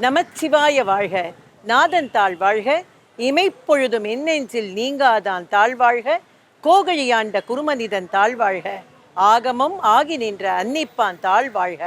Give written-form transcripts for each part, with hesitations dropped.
நமச்சிவாய வாழ்க, நாதன் தாழ் வாழ்க, இமைப்பொழுதும் என்னெஞ்சில் நீங்காதான் தாழ்வாழ்க, கோகழியாண்ட குருமனிதன் தாழ்வாழ்க, ஆகமம் ஆகி நின்ற அன்னிப்பான் தாழ்வாழ்க.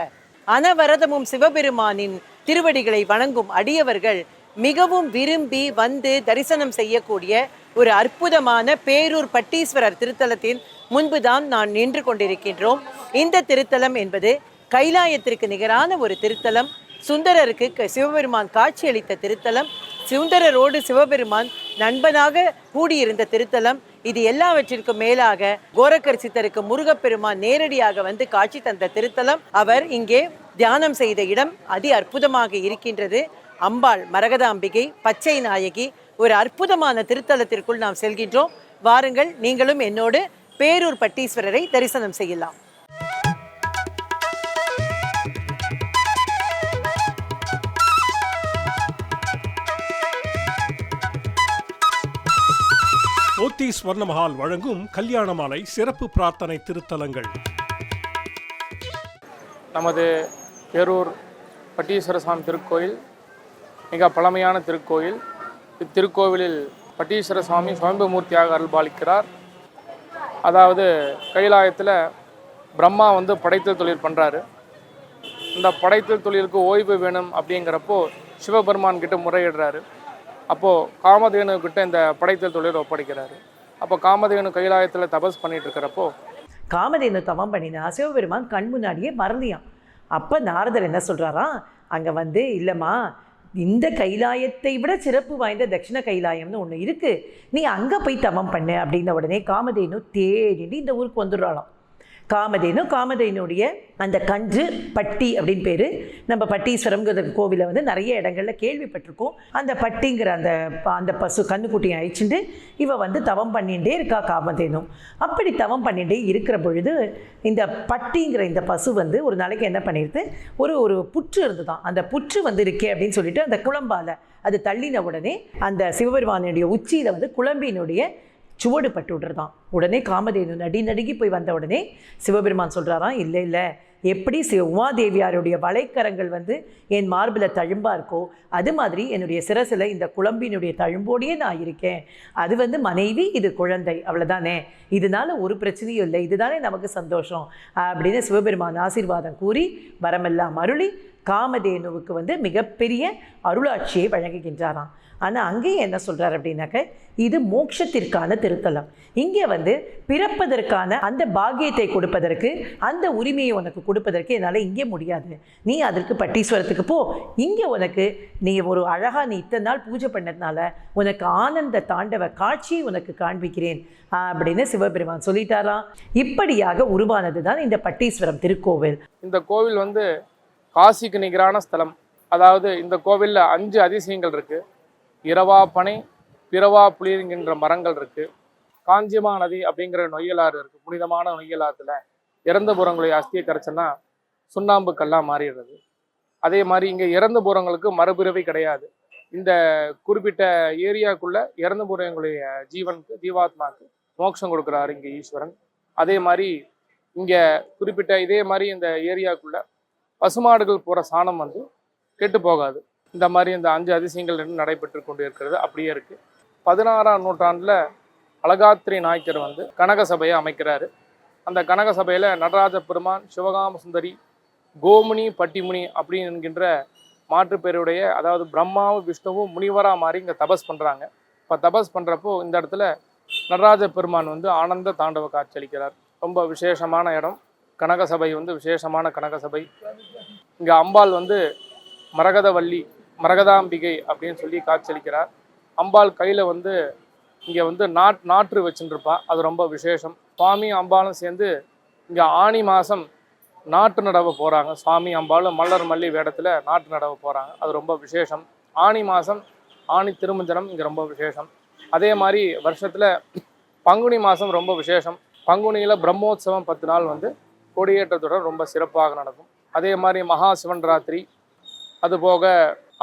அனவரதமும் சிவபெருமானின் திருவடிகளை வணங்கும் அடியவர்கள் மிகவும் விரும்பி வந்து தரிசனம் செய்யக்கூடிய ஒரு அற்புதமான பேரூர் பட்டீஸ்வரர் திருத்தலத்தின் முன்புதான் நான் நின்று கொண்டிருக்கின்றோம். இந்த திருத்தலம் என்பது கைலாயத்திற்கு நிகரான ஒரு திருத்தலம். சுந்தரருக்கு சிவபெருமான் காட்சியளித்த திருத்தலம், சுந்தரரோடு சிவபெருமான் நண்பனாக கூடியிருந்த திருத்தலம். இது எல்லாவற்றிற்கும் மேலாக கோரக்கர் சித்தருக்கு முருகப்பெருமான் நேரடியாக வந்து காட்சி தந்த திருத்தலம். அவர் இங்கே தியானம் செய்த இடம் அதி அற்புதமாக இருக்கின்றது. அம்பாள் மரகதாம்பிகை பச்சை நாயகி ஒரு அற்புதமான திருத்தலத்திற்குள் நாம் செல்கின்றோம். வாருங்கள், நீங்களும் என்னோடு பேரூர் பட்டீஸ்வரரை தரிசனம் செய்யலாம். போத்தி ஸ்வர்ணமஹால் வழங்கும் கல்யாண மாலை சிறப்பு பிரார்த்தனை திருத்தலங்கள். நமது பேரூர் பட்டீஸ்வர சுவாமி திருக்கோயில் மிக பழமையான திருக்கோயில். இத்திருக்கோவிலில் பட்டீஸ்வர சுவாமி சுயம்புமூர்த்தியாக அருள்பாலிக்கிறார். அதாவது கைலாயத்தில் பிரம்மா வந்து படைத்தல் தொழில் பண்ணுறாரு. இந்த படைத்தல் தொழிலுக்கு ஓய்வு வேணும் அப்படிங்கிறப்போ சிவபெருமான் கிட்ட முறையிடுறாரு. அப்போது காமதேனு கிட்ட இந்த படைத்தல் தொழில் ஒப்படைக்கிறாரு. அப்போ காமதேனு கைலாயத்தில் தபஸ் பண்ணிட்டு இருக்கிறப்போ காமதேனு தவம் பண்ணினா சிவபெருமான் கண் முன்னாடியே மறந்தியான். அப்போ நாரதர் என்ன சொல்கிறாராம், அங்கே வந்து இல்லைம்மா, இந்த கைலாயத்தை விட சிறப்பு வாய்ந்த தட்சிண கைலாயம்னு ஒன்று இருக்குது, நீ அங்கே போய் தவம் பண்ணு அப்படின்ன உடனே காமதேனு தேடிட்டு இந்த ஊருக்கு வந்துடுறாளாம். காமதேனுடைய அந்த கன்று பட்டி அப்படின்னு பேர். நம்ம பட்டீஸ்வரம்ங்கிற கோவிலை வந்து நிறைய இடங்களில் கேள்விப்பட்டிருக்கோம். அந்த பட்டிங்கிற அந்த பசு கண்ணுக்குட்டியை அழிச்சுட்டு இவ வந்து தவம் பண்ணிகிட்டே இருக்கா காமதேனும். அப்படி தவம் பண்ணிகிட்டே இருக்கிற பொழுது இந்த பட்டிங்கிற இந்த பசு வந்து ஒரு நாளைக்கு என்ன பண்ணிடுது, ஒரு புற்று இருந்துதான். அந்த புற்று வந்து இருக்கே அப்படின்னு சொல்லிட்டு அந்த குழம்பால் அது தள்ளின உடனே அந்த சிவபெருமானுடைய உச்சியில் வந்து குழம்பினுடைய சுவடு பட்டு விடுறதான். உடனே காமதேனு நடுங்கி போய் வந்த உடனே சிவபெருமான் சொல்கிறாராம், இல்லை எப்படி உமாதேவியாருடைய வளைக்கரங்கள் வந்து என் மார்பில் தழும்பாக இருக்கோ அது மாதிரி என்னுடைய சிரசில் இந்த குழம்பினுடைய தழும்போடையே நான் இருக்கேன். அது வந்து மனைவி, இது குழந்தை, அவ்வளோதானே, இதனால ஒரு பிரச்சனையும் இல்லை, இதுதானே நமக்கு சந்தோஷம் அப்படின்னு சிவபெருமான் ஆசீர்வாதம் கூறி வரமெல்லாம் அருளி காமதேனுவுக்கு வந்து மிகப்பெரிய அருளாட்சியை வழங்குகின்றாராம். ஆனால் அங்கேயும் என்ன சொல்கிறார் அப்படின்னாக்க, இது மோட்சத்திற்கான திருத்தலம். இங்கே வந்து பிறப்பதற்கான அந்த பாக்கியத்தை கொடுப்பதற்கு, அந்த உரிமையை உனக்கு கொடுப்பதற்கு என்னால் இங்கே முடியாது. நீ அதற்கு பட்டீஸ்வரத்துக்கு போ. இங்கே உனக்கு நீ ஒரு அழகாக நீ இத்தனை நாள் பூஜை பண்ணதுனால உனக்கு ஆனந்த தாண்டவ காட்சியை உனக்கு காண்பிக்கிறேன் அப்படின்னு சிவபெருமான் சொல்லிட்டாராம். இப்படியாக உருவானது தான் இந்த பட்டீஸ்வரம் திருக்கோவில். இந்த கோவில் வந்து காசிக்கு நிகரான ஸ்தலம். அதாவது இந்த கோவிலில் 5 அதிசயங்கள் இருக்குது. இரவா பனை, பிறவா புளிர்கின்ற மரங்கள் இருக்குது. காஞ்சிமா நதி அப்படிங்கிற நொய்யலாறு இருக்குது. புனிதமான நொய்யலாத்துல இறந்த புறங்களுடைய அஸ்தியை கரைச்சோன்னா சுண்ணாம்பு கல்லாக மாறிடுறது. அதே மாதிரி இங்கே இறந்த புறங்களுக்கு மறுபிறவி கிடையாது. இந்த குறிப்பிட்ட ஏரியாக்குள்ளே இறந்த புறங்களுடைய ஜீவனுக்கு, ஜீவாத்மாவுக்கு மோட்சம் கொடுக்குறாரு இங்கே ஈஸ்வரன். அதே மாதிரி இங்கே குறிப்பிட்ட இதே மாதிரி இந்த ஏரியாக்குள்ளே பசுமாடுகள் போகிற சாணம் வந்து கெட்டு போகாது. இந்த மாதிரி இந்த 5 அதிசயங்கள் நடைபெற்று கொண்டு இருக்கிறது அப்படியே இருக்குது. 16ஆம் நூற்றாண்டில் அழகாத்திரி நாயக்கர் வந்து கனக சபையை அமைக்கிறாரு. அந்த கனக சபையில் நடராஜ பெருமான், சிவகாம சுந்தரி, கோமுனி, பட்டிமுனி அப்படின்னு என்கின்ற மாற்றுப்பேருடைய, அதாவது பிரம்மாவும் விஷ்ணுவும் முனிவராக மாறி இங்கே தபஸ் பண்ணுறாங்க. இப்போ தபஸ் பண்ணுறப்போ இந்த இடத்துல நடராஜ பெருமான் வந்து ஆனந்த தாண்டவ காட்சியளிக்கிறார். ரொம்ப விசேஷமான இடம். கனக சபை வந்து விசேஷமான கனக சபை. இங்கே அம்பாள் வந்து மரகதவல்லி, மரகதாம்பிகை அப்படின்னு சொல்லி காட்சியளிக்கிறார். அம்பாள் கையில் வந்து இங்கே வந்து நாற்று வச்சுருப்பா. அது ரொம்ப விசேஷம். சுவாமி அம்பாலும் சேர்ந்து இங்கே ஆனி மாதம் நாட்டு நடவு போகிறாங்க. சுவாமி அம்பாலும் மலர் மல்லி வேடத்தில் நாட்டு நடவு போகிறாங்க. அது ரொம்ப விசேஷம். ஆனி மாதம் ஆனி திருமஞ்சனம் இங்கே ரொம்ப விசேஷம். அதே மாதிரி வருஷத்தில் பங்குனி மாதம் ரொம்ப விசேஷம். பங்குனியில் பிரம்மோத்சவம் 10 நாள் வந்து கொடியேற்றத்துடன் ரொம்ப சிறப்பாக நடக்கும். அதே மாதிரி மகா சிவன் ராத்திரி, அதுபோக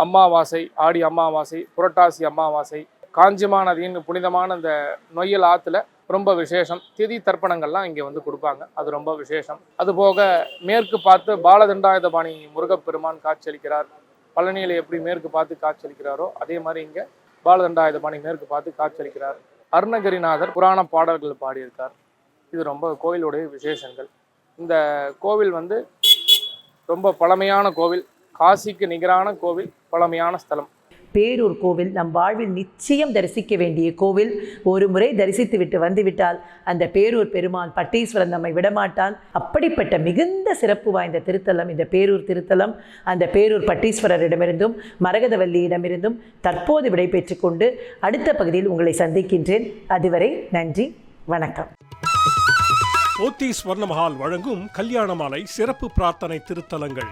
அமாவாசை, ஆடி அமாவாசை, புரட்டாசி அமாவாசை, காஞ்சிமா நதியின் புனிதமான இந்த நொய்யல் ஆற்றுல ரொம்ப விசேஷம். திதி தர்ப்பணங்கள்லாம் இங்கே வந்து கொடுப்பாங்க. அது ரொம்ப விசேஷம். அதுபோக மேற்கு பார்த்து பாலதண்டாயுதபாணி முருகப்பெருமான் காட்சியளிக்கிறார். பழனியில் எப்படி மேற்கு பார்த்து காட்சியளிக்கிறாரோ அதே மாதிரி இங்கே பாலதண்டாயுதபாணி மேற்கு பார்த்து காட்சியளிக்கிறார். அருணகிரிநாதர் புராண பாடல்கள் பாடியிருக்கார். இது ரொம்ப கோவிலுடைய விசேஷங்கள். இந்த கோவில் வந்து ரொம்ப பழமையான கோவில், காசிக்கு நிகரான கோவில், பழமையான ஸ்தலம். பேரூர் கோவில் நம் வாழ்வில் நிச்சயம் தரிசிக்க வேண்டிய கோவில். ஒரு முறை தரிசித்து விட்டு வந்துவிட்டால் அந்த பேரூர் பெருமான் பட்டீஸ்வரன் நம்மை விடமாட்டான். அப்படிப்பட்ட மிகுந்த சிறப்பு வாய்ந்த திருத்தலம் இந்த பேரூர் திருத்தலம். அந்த பேரூர் பட்டீஸ்வரரிடமிருந்தும் மரகதவல்லியிடமிருந்தும் தற்போது விடை பெற்றுக் கொண்டு அடுத்த பகுதியில் உங்களை சந்திக்கின்றேன். அதுவரை நன்றி, வணக்கம். போத்தீஸ் ஸ்வர்ண மஹால் வழங்கும் கல்யாண மாலை சிறப்பு பிரார்த்தனை திருத்தலங்கள்.